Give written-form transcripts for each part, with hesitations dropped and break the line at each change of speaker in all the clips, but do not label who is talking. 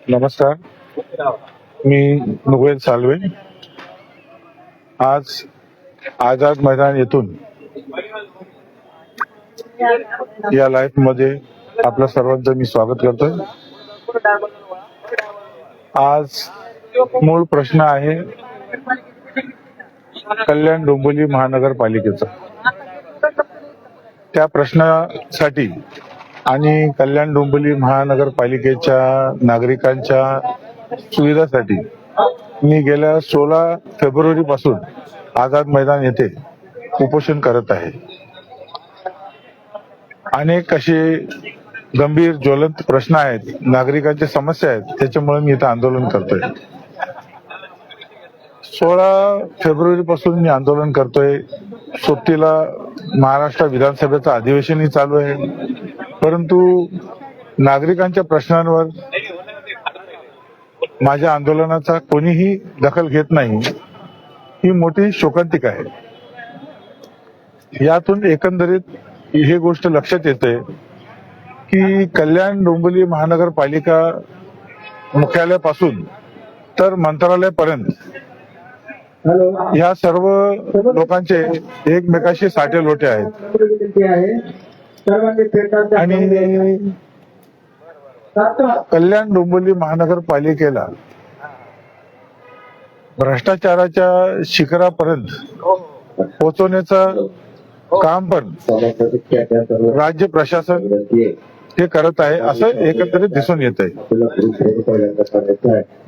नमस्कार, मी नुगवेल सालवे. आज आझाद मैदान येथून या लाईव्ह मध्ये आपलं सर्वांचं मी स्वागत करतोय. आज मूळ प्रश्न आहे कल्याण डोंबिवली महानगरपालिकेचा. त्या प्रश्नासाठी आणि कल्याण डोंबिवली महानगरपालिकेच्या नागरिकांच्या सुविधासाठी मी गेल्या 16 फेब्रुवारी पासून आझाद मैदान येथे उपोषण करत आहे. अनेक असे गंभीर ज्वलंत प्रश्न आहेत, नागरिकांच्या समस्या आहेत, त्याच्यामुळे मी इथं आंदोलन करतोय. 16 फेब्रुवारी पासून मी आंदोलन करतोय. सोबतीला महाराष्ट्र विधानसभेचं अधिवेशनही चालू आहे, परंतु नागरिकांच्या प्रश्नांवर माझ्या आंदोलनाचा कोणीही दखल घेत नाही. ही मोठी शोकांतिका आहे. यातून एकंदरीत ही गोष्ट लक्षात येते की कल्याण डोंबिवली महानगरपालिका मुख्यालयापासून तर मंत्रालयापर्यंत या सर्व लोकांचे एकमेकाशी साठे लोटे आहेत आणि कल्याण डोंबिवली महानगरपालिकेला भ्रष्टाचाराच्या शिखरापर्यंत पोहोचवण्याचं काम पण राज्य प्रशासन हे करत आहे असं एकंदरीत दिसून येत आहे.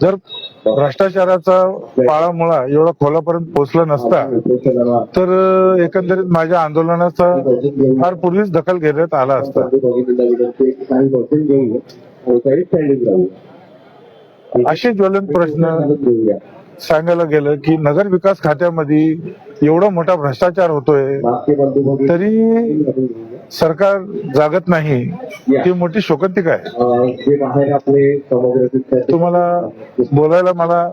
जर भ्रष्टाचाराचा पाळामुळा एवढा खोलापर्यंत पोहोचला नसता तर एकंदरीत माझ्या आंदोलनाचा फार पूर्वीच दखल घेण्यात आला असता. असे ज्वलंत प्रश्न सांगायला गेलं की नगर विकास खात्यामध्ये एवढा मोठा भ्रष्टाचार होतोय तरी सरकार जागत नाही, ही मोठी शोकांतिका आहे. तुम्हाला बोलायला मला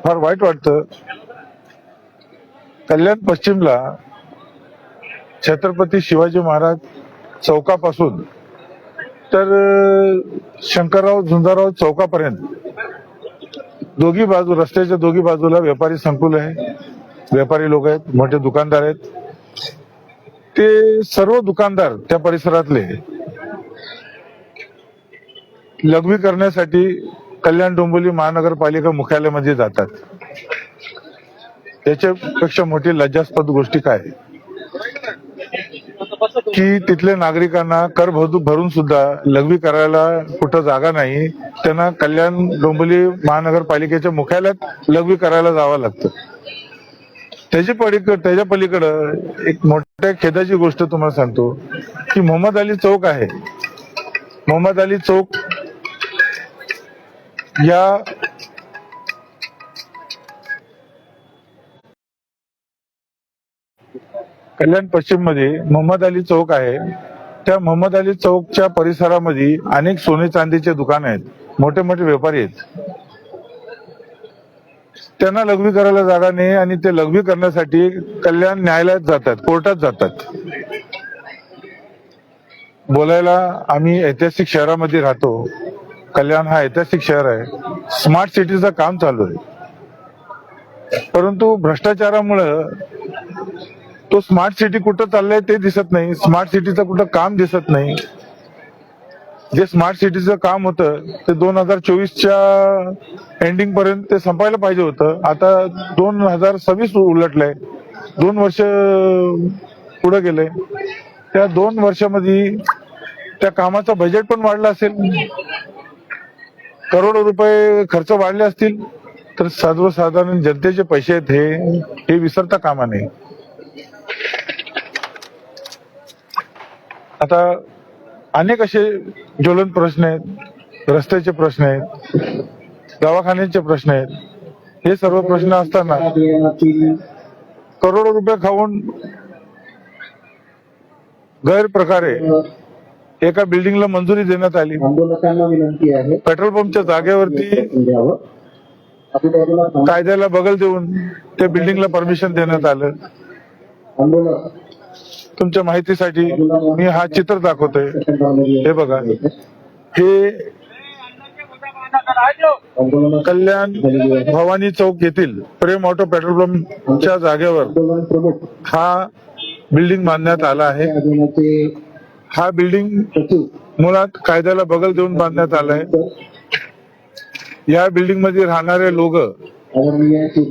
फार वाईट वाटतं. कल्याण पश्चिमला छत्रपती शिवाजी महाराज चौकापासून तर शंकरराव झुंजारराव चौकापर्यंत दोघी बाजू, रस्त्याच्या दोघी बाजूला व्यापारी संकुल आहे, व्यापारी लोक आहेत, मोठे दुकानदार आहेत. ते सर्व दुकानदार त्या परिसरातले लघवी करण्यासाठी कल्याण डोंबिवली महानगरपालिका मुख्यालयामध्ये जातात. त्याच्यापेक्षा मोठी लज्जास्पद गोष्टी काय की तिथल्या नागरिकांना कर भरून सुद्धा लघवी करायला कुठं जागा नाही. त्यांना कल्याण डोंबिवली महानगरपालिकेच्या मुख्यालयात लघवी करायला जावं लागतं. त्याच्या पलीकडं एक मोठ्या खेदाची गोष्ट तुम्हाला सांगतो की मोहम्मद अली चौक आहे. मोहम्मद अली चौक या कल्याण पश्चिम मध्ये मोहम्मद अली चौक आहे. त्या मोहम्मद अली चौकच्या परिसरामध्ये अनेक सोने चांदीचे दुकान आहेत, मोठे मोठे व्यापारी आहेत. त्यांना लघवी करायला जागा नाही आणि ते लघवी करण्यासाठी कल्याण न्यायालयात जातात, कोर्टात जातात. बोलायला आम्ही ऐतिहासिक शहरामध्ये राहतो. कल्याण हा ऐतिहासिक शहर आहे. स्मार्ट सिटीचं काम चालू आहे, परंतु भ्रष्टाचारामुळं तो स्मार्ट सिटी कुठं चाललंय ते दिसत नाही. स्मार्ट सिटीचं कुठं काम दिसत नाही. जे स्मार्ट सिटीचं काम होतं ते 2024च्या एंडिंग पर्यंत ते संपायला पाहिजे होतं. आता 2026 उलटलंय, 2 वर्ष पुढे गेले. त्या 2 वर्षामध्ये त्या कामाचं बजेट पण वाढलं असेल, करोडो रुपये खर्च वाढले असतील, तर सर्वसाधारण जनतेचे पैसे आहेत हे विसरता कामा नये. आता अनेक असे ज्वलंत प्रश्न आहेत, रस्त्याचे प्रश्न आहेत, दवाखान्याचे प्रश्न आहेत. हे सर्व प्रश्न असताना करोडो रुपये खाऊन गैरप्रकारे एका बिल्डिंगला मंजुरी देण्यात आली. पेट्रोल पंपच्या जागेवरती कायद्याला बगल देऊन त्या बिल्डिंगला परमिशन देण्यात आलं. तुमच्या माहितीसाठी मी हा चित्र दाखवतोय. हे बघा, हे कल्याण भवानी चौक येथील प्रेम ऑटो पेट्रोल पंपच्या जागेवर हा बिल्डिंग बांधण्यात आला आहे. हा बिल्डिंग मुळात कायद्याला बगल देऊन बांधण्यात आलाय. या बिल्डिंग मध्ये राहणारे लोक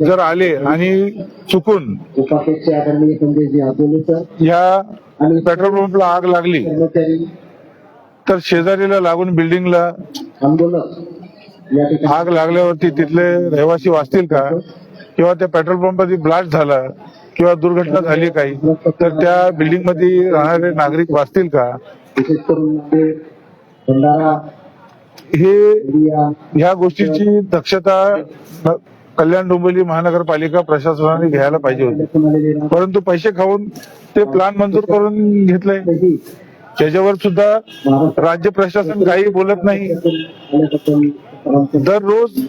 जर आले आणि चुकून या पेट्रोल पंपला आग लागली तर शेजारीला लागून बिल्डिंगला आग लागल्यावरती तिथले रहिवासी वाचतील का? किंवा त्या पेट्रोल पंपमध्ये ब्लास्ट झाला किंवा दुर्घटना झाली काही तर त्या बिल्डिंग मध्ये राहणारे नागरिक वाचतील का? हे ह्या गोष्टीची दक्षता कल्याण डोंबिवली महानगरपालिका प्रशासनाने घ्यायला पाहिजे होती. परंतु पैसे खाऊन ते प्लान मंजूर करून घेतले. त्याच्यावर सुद्धा राज्य प्रशासन काही बोलत नाही. दररोज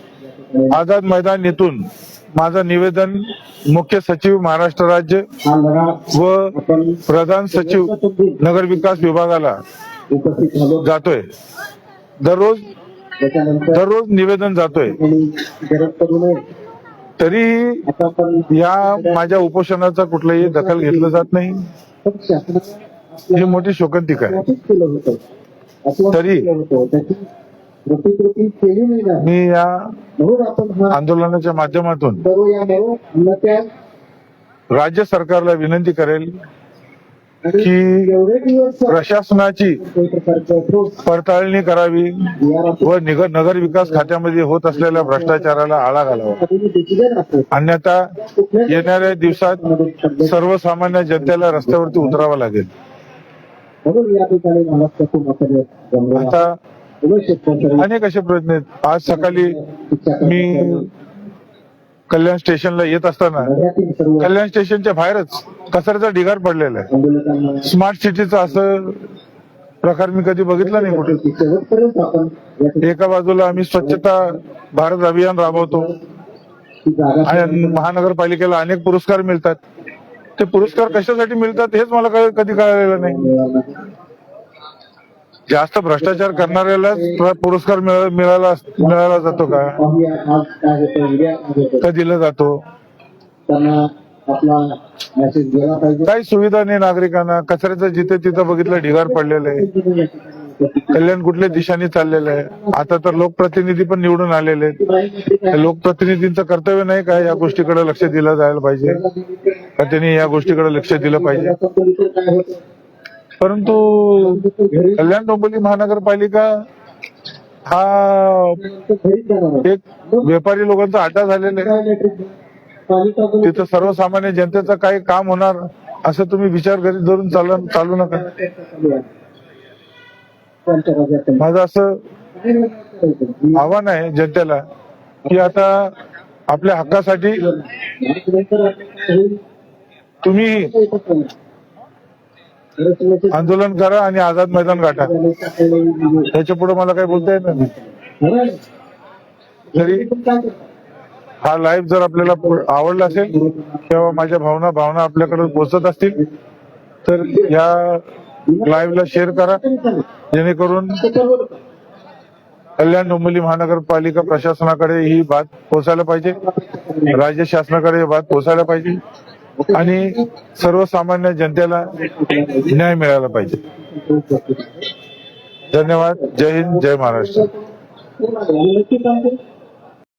आझाद मैदान येथून माझं निवेदन मुख्य सचिव महाराष्ट्र राज्य व प्रधान सचिव नगर विकास विभागाला जातोय. दररोज निवेदन जातोय. तरीही या माझ्या उपोषणाचा कुठलाही दखल घेतलं जात नाही. ही मोठी शोकांतिका आहे. तरी मी या आंदोलनाच्या माध्यमातून राज्य सरकारला विनंती करेल की प्रशासनाची पडताळणी करावी व नगर विकास खात्यामध्ये होत असलेल्या भ्रष्टाचाराला आळा घालावा. अन्यथा येणाऱ्या दिवसात सर्वसामान्य जनतेला रस्त्यावरती उतरावं लागेल. आता अनेक असे प्रयत्न आहेत. आज सकाळी मी कल्याण स्टेशनला येत असताना कल्याण स्टेशनच्या बाहेरच कचऱ्याचा ढिगार पडलेला आहे. स्मार्ट सिटीचा असं प्रकार मी कधी बघितला नाही कुठे. एका बाजूला आम्ही स्वच्छता भारत अभियान राबवतो आणि महानगरपालिकेला अनेक पुरस्कार मिळतात. ते पुरस्कार कशासाठी मिळतात हेच मला कधी कळलेलं नाही. जास्त भ्रष्टाचार करणाऱ्यालाच पुरस्कार मिळाला जातो का? का दिला जातो? काही सुविधा नाही नागरिकांना. कचऱ्याचं जिथे तिथं बघितलं ढिगार पडलेलं आहे. कल्याण कुठल्या दिशाने चाललेलं आहे. आता तर लोकप्रतिनिधी पण निवडून आलेले आहेत. लोकप्रतिनिधींचं कर्तव्य नाही का या गोष्टीकडे लक्ष दिलं जायला पाहिजे का? त्यांनी या गोष्टीकडे लक्ष दिलं पाहिजे. परंतु कल्याण डोंबिवली महानगरपालिका हा एक व्यापारी लोकांचा अड्डा झालेला आहे. तिथं सर्वसामान्य जनतेचं काही काम होणार असं तुम्ही विचार घरी धरून चालू नका. माझं असं आव्हान आहे जनतेला की आता आपल्या हक्कासाठी तुम्ही आंदोलन करा आणि आझाद मैदान गाठा. त्याच्या पुढे मला काही बोलता येत नाही. तरी हा लाईव्ह जर आपल्याला आवडला असेल किंवा माझ्या भावना आपल्याकडे पोहोचत असतील तर या लाईव्हला शेअर करा, जेणेकरून कल्याण डोंबिवली महानगरपालिका प्रशासनाकडे ही बात पोहोचायला पाहिजे, राज्य शासनाकडे ही बात पोहोचायला पाहिजे आणि सर्वसामान्य जनतेला न्याय मिळाला पाहिजे. धन्यवाद. जय हिंद, जय महाराष्ट्र.